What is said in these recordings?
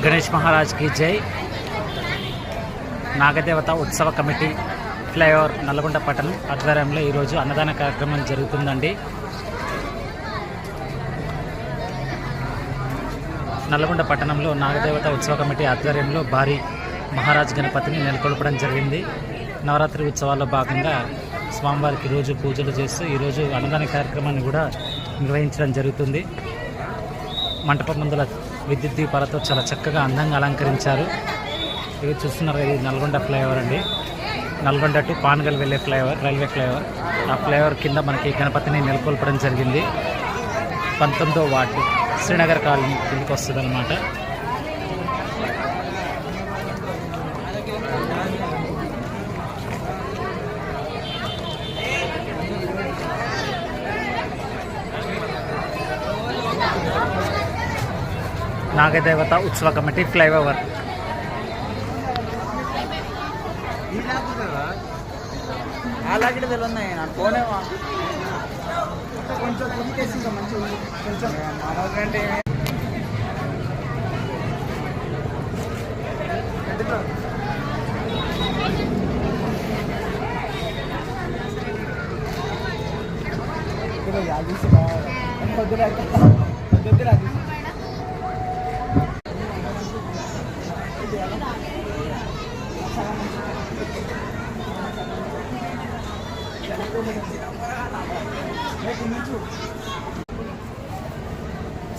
గణేష్ మహారాజ్కి జై. నాగదేవత ఉత్సవ కమిటీ ఫ్లైఓవర్ నల్గొండ పట్టణం ఆధ్వర్యంలో ఈరోజు అన్నదాన కార్యక్రమం జరుగుతుందండి. నల్గొండ పట్టణంలో నాగదేవత ఉత్సవ కమిటీ ఆధ్వర్యంలో భారీ మహారాజ్ గణపతిని నెలకొల్పడం జరిగింది. నవరాత్రి ఉత్సవాల్లో భాగంగా స్వామివారికి రోజు పూజలు చేస్తూ ఈరోజు అన్నదాన కార్యక్రమాన్ని కూడా నిర్వహించడం జరుగుతుంది. మంటపం ముందుల విద్యుత్ దీపాలతో చాలా చక్కగా అందంగా అలంకరించారు. ఇవి చూస్తున్నారు, ఇది నల్గొండ ఫ్లైఓవర్ అండి. నల్గొండ టు పాన్గల్ వెళ్ళే ఫ్లైఓవర్, రైల్వే ఫ్లైఓవర్. ఆ ఫ్లైఓవర్ కింద మనకి గణపతిని నెలకొల్పడం జరిగింది. 19వ వార్డు శ్రీనగర్ కాలనీ కిందకి వస్తుంది అన్నమాట. నాగదేవత ఉత్సవ కమిటీ ఫ్లైఓవర్.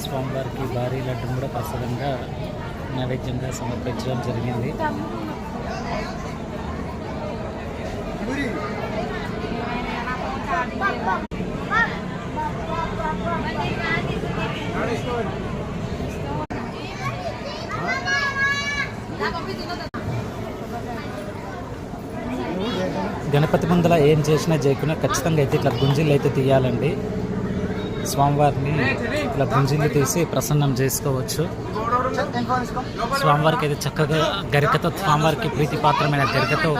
స్వామివారికి భారీ లడ్డు కూడా ప్రసాదంగా నైవేద్యంగా సమర్పించడం జరిగింది. గణపతి ముందల ఏం చేసినా చేయకున్నా ఖచ్చితంగా అయితే ఇట్లా గుంజీలు అయితే తీయాలండి. స్వామివారిని ఇట్లా గుంజీలు తీసి ప్రసన్నం చేసుకోవచ్చు. స్వామివారికి అయితే చక్కగా గరికతో, స్వామివారికి ప్రీతిపాత్రమైన గరికతో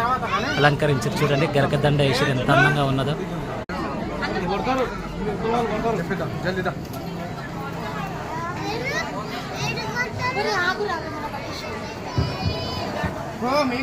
అలంకరించి చూడండి. గరిక దండ వేసి ఎంత అందంగా ఉన్నదో. మీ